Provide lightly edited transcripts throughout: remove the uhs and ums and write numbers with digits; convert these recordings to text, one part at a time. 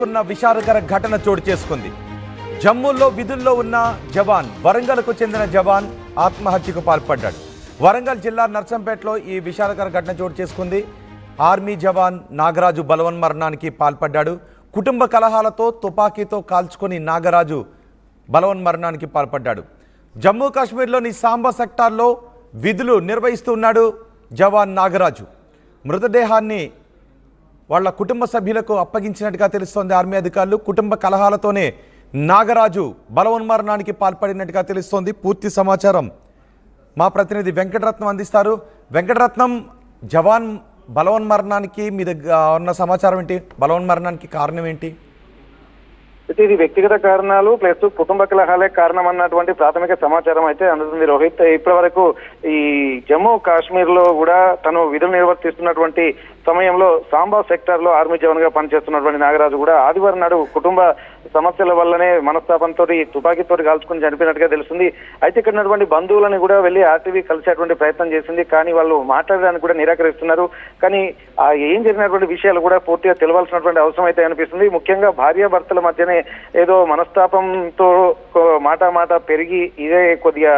ఉన్న విషాదకర ఘటన చోటు చేసుకుంది. జమ్మూలో విధుల్లో ఉన్న జవాన్, వరంగల్కు చెందిన జవాన్ ఆత్మహత్యకు పాల్పడ్డాడు. వరంగల్ జిల్లా నర్సంపేటలో ఈ విషాదకర ఘటన చోటు చేసుకుంది. ఆర్మీ జవాన్ నాగరాజు బలవన్మరణానికి పాల్పడ్డాడు. కుటుంబ కలహాలతో తుపాకీతో కాల్చుకొని నాగరాజు బలవన్మరణానికి పాల్పడ్డాడు. జమ్మూ కాశ్మీర్లోని సాంబా సెక్టార్లో విధులు నిర్వహిస్తున్నాడు జవాన్ నాగరాజు. మృతదేహాన్ని వాళ్ళ కుటుంబ సభ్యులకు అప్పగించినట్టుగా తెలుస్తోంది ఆర్మీ అధికారులు. కుటుంబ కలహాలతోనే నాగరాజు బలవన్మరణానికి పాల్పడినట్టుగా తెలుస్తోంది. పూర్తి సమాచారం మా ప్రతినిధి వెంకటరత్నం అందిస్తారు. వెంకటరత్నం, జవాన్ బలవన్మరణానికి మీ దగ్గర ఉన్న సమాచారం ఏంటి? బలవన్మరణానికి కారణం ఏంటి? ఇది వ్యక్తిగత కారణాలు ప్లస్ కుటుంబ కలహాలే కారణం అన్నటువంటి ప్రాథమిక సమాచారం అయితే అందుతుంది రోహిత్. ఇప్పటి వరకు ఈ జమ్మూ కాశ్మీర్ లో కూడా తను విధులు నిర్వర్తిస్తున్నటువంటి సమయంలో సాంబా సెక్టార్ లో ఆర్మీ జవాన్ గా పనిచేస్తున్నటువంటి నాగరాజు కూడా ఆదివారం నాడు కుటుంబ సమస్యల వల్లనే మనస్తాపంతో తుపాకీతో కాల్చుకుని చనిపోయినట్టుగా తెలుస్తుంది. అయితే ఇక్కడ ఉన్నటువంటి బంధువులను కూడా వెళ్లి ఆర్టీవీ కలిసేటువంటి ప్రయత్నం చేసింది, కానీ వాళ్ళు మాట్లాడడానికి కూడా నిరాకరిస్తున్నారు. కానీ ఏం జరిగినటువంటి విషయాలు కూడా పూర్తిగా తెలవాల్సినటువంటి అవసరం అయితే అనిపిస్తుంది. ముఖ్యంగా భార్యాభర్తల మధ్యనే ఏదో మనస్తాపంతో మాట పెరిగి ఇదే కొద్దిగా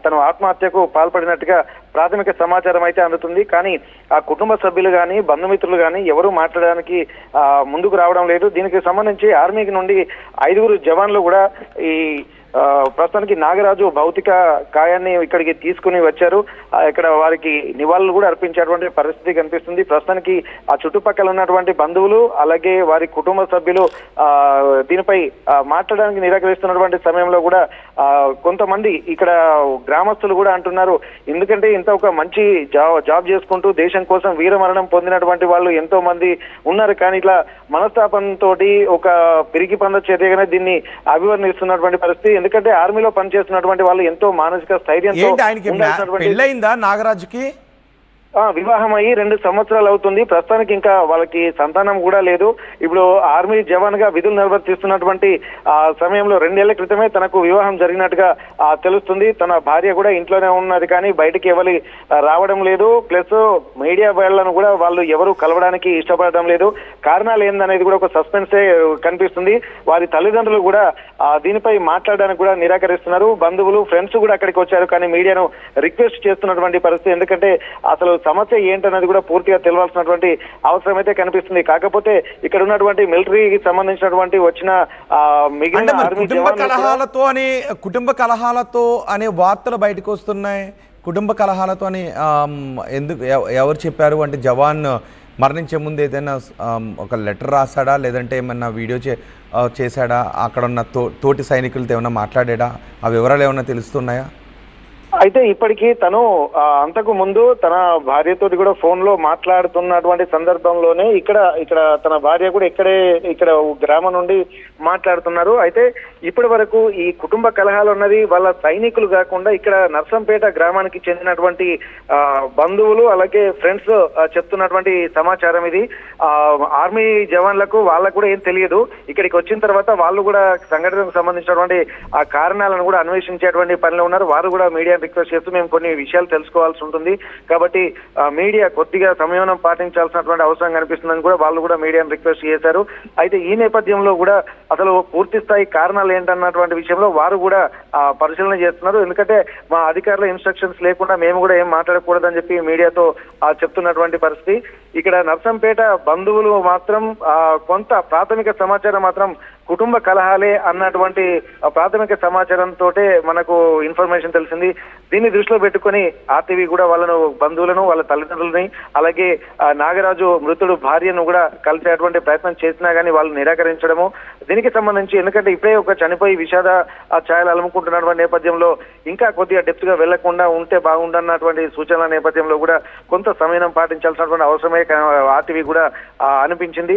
తను ఆత్మహత్యకు పాల్పడినట్టుగా ప్రాథమిక సమాచారం అయితే అందుతుంది. కానీ ఆ కుటుంబ సభ్యులు కానీ బంధుమిత్రులు కానీ ఎవరు మాట్లాడడానికి ముందుకు రావడం లేదు. దీనికి సంబంధించి ఆర్మీకి నుండి 5 జవాన్లు కూడా ఈ ప్రస్తుతానికి నాగరాజు భౌతిక కాయాన్ని ఇక్కడికి తీసుకుని వచ్చారు. ఇక్కడ వారికి నివాళులు కూడా అర్పించేటువంటి పరిస్థితి కనిపిస్తుంది. ప్రస్తుతానికి ఆ చుట్టుపక్కల ఉన్నటువంటి బంధువులు అలాగే వారి కుటుంబ సభ్యులు దీనిపై మాట్లాడడానికి నిరాకరిస్తున్నటువంటి సమయంలో కూడా కొంతమంది ఇక్కడ గ్రామస్తులు కూడా అంటున్నారు, ఎందుకంటే ఇంత ఒక మంచి జాబ్ చేసుకుంటూ దేశం కోసం వీరమరణం పొందినటువంటి వాళ్ళు ఎంతో మంది ఉన్నారు, కానీ ఇట్లా మనస్తాపంతో ఒక పిరికి పంద చర్యగానే దీన్ని అభివర్ణిస్తున్నటువంటి పరిస్థితి. ఎందుకంటే ఆర్మీలో పనిచేస్తున్నటువంటి వాళ్ళు ఎంతో మానసిక స్థైర్యంతో పెళ్ళయిందా నాగరాజుకి? వివాహం అయ్యి 2 సంవత్సరాలు అవుతుంది. ప్రస్తుతానికి ఇంకా వాళ్ళకి సంతానం కూడా లేదు. ఇప్పుడు ఆర్మీ జవాన్ గా విధులు నిర్వర్తిస్తున్నటువంటి సమయంలో 2 ఏళ్ల క్రితమే తనకు వివాహం జరిగినట్టుగా తెలుస్తుంది. తన భార్య కూడా ఇంట్లోనే ఉన్నది, కానీ బయటికి ఎవరు రావడం లేదు. ప్లస్ మీడియా వాళ్ళను కూడా వాళ్ళు ఎవరు కలవడానికి ఇష్టపడడం లేదు. కారణాలు ఏందనేది కూడా ఒక సస్పెన్సే కనిపిస్తుంది. వారి తల్లిదండ్రులు కూడా దీనిపై మాట్లాడడానికి కూడా నిరాకరిస్తున్నారు. బంధువులు, ఫ్రెండ్స్ కూడా అక్కడికి వచ్చారు, కానీ మీడియాను రిక్వెస్ట్ చేస్తున్నటువంటి పరిస్థితి. ఎందుకంటే అసలు సమస్య ఏంటనేది కూడా పూర్తిగా తెలవాల్సినటువంటి అవసరం అయితే కనిపిస్తుంది. కాకపోతే ఇక్కడ ఉన్నటువంటి మిలిటరీకి సంబంధించినటువంటి వచ్చిన మిగిలిన కుటుంబ కలహాలతో అనే వార్తలు బయటకు వస్తున్నాయి. కుటుంబ కలహాలతో అని ఎందుకు, ఎవరు చెప్పారు? అంటే జవాన్ మరణించే ముందు ఏదైనా ఒక లెటర్ రాశాడా, లేదంటే ఏమన్నా వీడియో చేశాడా? అక్కడ ఉన్న తోటి సైనికులతో ఏమన్నా మాట్లాడా? ఆ వివరాలు ఏమన్నా తెలుస్తున్నాయా? అయితే ఇప్పటికీ తను అంతకు ముందు తన భార్యతో కూడా ఫోన్ లో మాట్లాడుతున్నటువంటి సందర్భంలోనే ఇక్కడ తన భార్య కూడా ఇక్కడ గ్రామం నుండి మాట్లాడుతున్నారు. అయితే ఇప్పటి వరకు ఈ కుటుంబ కలహాలు ఉన్నది వాళ్ళ సైనికులు కాకుండా ఇక్కడ నర్సంపేట గ్రామానికి చెందినటువంటి బంధువులు అలాగే ఫ్రెండ్స్ చెప్తున్నటువంటి సమాచారం ఇది. ఆర్మీ జవాన్లకు వాళ్ళకు కూడా ఏం తెలియదు. ఇక్కడికి వచ్చిన తర్వాత వాళ్ళు కూడా సంఘటనకు సంబంధించినటువంటి ఆ కారణాలను కూడా అన్వేషించేటువంటి పనిలో ఉన్నారు. వారు కూడా మీడియా రిక్వెస్ట్ చేస్తూ మేము కొన్ని విషయాలు తెలుసుకోవాల్సి ఉంటుంది, కాబట్టి మీడియా కొద్దిగా సంయమనం పాటించాల్సినటువంటి అవసరం కనిపిస్తుందని కూడా వాళ్ళు కూడా మీడియాను రిక్వెస్ట్ చేశారు. అయితే ఈ నేపథ్యంలో కూడా అసలు పూర్తి స్థాయి కారణాలు ఏంటన్నటువంటి విషయంలో వారు కూడా పరిశీలన చేస్తున్నారు. ఎందుకంటే మా అధికారుల ఇన్స్ట్రక్షన్స్ లేకుండా మేము కూడా ఏం మాట్లాడకూడదని చెప్పి మీడియాతో చెప్తున్నటువంటి పరిస్థితి. ఇక్కడ నర్సంపేట బంధువులు మాత్రం కొంత ప్రాథమిక సమాచారం మాత్రం కుటుంబ కలహాలే అన్నటువంటి ప్రాథమిక సమాచారంతో మనకు ఇన్ఫర్మేషన్ తెలిసింది. దీన్ని దృష్టిలో పెట్టుకుని ఆర్టీవీ కూడా వాళ్ళను, బంధువులను, వాళ్ళ తల్లిదండ్రులని అలాగే నాగరాజు మృతుడు భార్యను కూడా కలిసేటువంటి ప్రయత్నం చేసినా కానీ వాళ్ళు నిరాకరించడము. దీనికి సంబంధించి ఎందుకంటే ఇప్పుడే ఒక చనిపోయి విషాద ఛాయలు అలుముకుంటున్నటువంటి నేపథ్యంలో ఇంకా కొద్దిగా డెప్త్ గా వెళ్లకుండా ఉంటే బాగుండన్నటువంటి సూచనల నేపథ్యంలో కూడా కొంత సమయం పాటించాల్సినటువంటి అవసరమే ఆర్టీవీ కూడా అనిపించింది.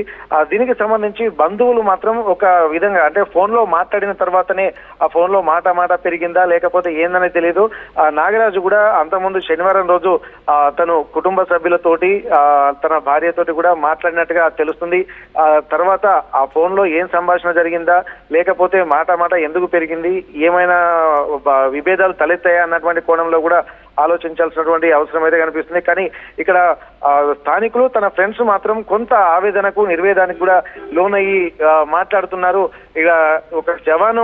దీనికి సంబంధించి బంధువులు మాత్రం ఒక విధంగా అంటే ఫోన్ లో మాట్లాడిన తర్వాతనే ఆ ఫోన్ లో మాట పెరిగిందా లేకపోతే ఏందనే తెలియదు. నాగరాజు కూడా అంతకుముందు శనివారం రోజు తను కుటుంబ సభ్యులతోటి తన భార్యతోటి కూడా మాట్లాడినట్టుగా తెలుస్తుంది. తర్వాత ఆ ఫోన్ లో ఏం సంభాషణ జరిగిందా లేకపోతే మాట ఎందుకు పెరిగింది, ఏమైనా విభేదాలు తలెత్తాయా అన్నటువంటి కోణంలో కూడా ఆలోచించాల్సినటువంటి అవసరం అయితే కనిపిస్తుంది. కానీ ఇక్కడ స్థానికులు తన ఫ్రెండ్స్ మాత్రం కొంత ఆవేదనకు నిర్వేదానికి కూడా లోనయ్యి మాట్లాడుతున్నారు. ఇక ఒక జవాను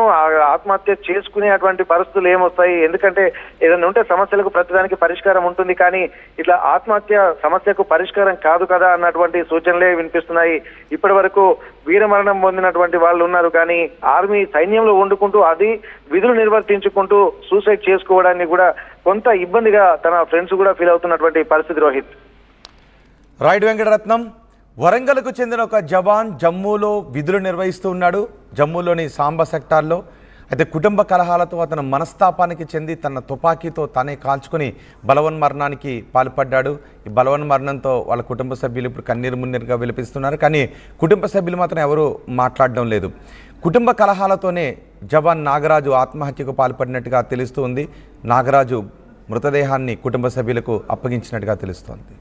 ఆత్మహత్య చేసుకునేటువంటి పరిస్థితులు ఏమొస్తాయి, ఎందుకంటే ఏదైనా ఉంటే సమస్యలకు ప్రతిదానికి పరిష్కారం ఉంటుంది, కానీ ఇట్లా ఆత్మహత్య సమస్యకు పరిష్కారం కాదు కదా అన్నటువంటి సూచనలే వినిపిస్తున్నాయి. ఇప్పటి వరకు వీరమరణం పొందినటువంటి వాళ్ళు ఉన్నారు, కానీ ఆర్మీ సైన్యంలో వండుకుంటూ అది విధులు నిర్వర్తించుకుంటూ సూసైడ్ చేసుకోవడాన్ని కూడా కొంత ఇబ్బందిగా తన ఫ్రెండ్స్ కూడా ఫీల్ అవుతున్నటువంటి పరిస్థితి. రోహిత్, రాయుడు వెంకటరత్నం, వరంగల్కు చెందిన ఒక జవాన్ జమ్మూలో విధులు నిర్వహిస్తూ ఉన్నాడు, జమ్మూలోని సాంబా సెక్టార్లో. అయితే కుటుంబ కలహాలతో అతను మనస్తాపానికి చెంది తన తుపాకీతో తానే కాల్చుకొని బలవన్మరణానికి పాల్పడ్డాడు. ఈ బలవన్మరణంతో వాళ్ళ కుటుంబ సభ్యులు ఇప్పుడు కన్నీరు మున్నీరుగా విలపిస్తున్నారు, కానీ కుటుంబ సభ్యులు మాత్రం ఎవరూ మాట్లాడడం లేదు. కుటుంబ కలహాలతోనే జవాన్ నాగరాజు ఆత్మహత్యకు పాల్పడినట్టుగా తెలుస్తూ ఉంది. నాగరాజు మృతదేహాన్ని కుటుంబ సభ్యులకు అప్పగించినట్టుగా తెలుస్తోంది.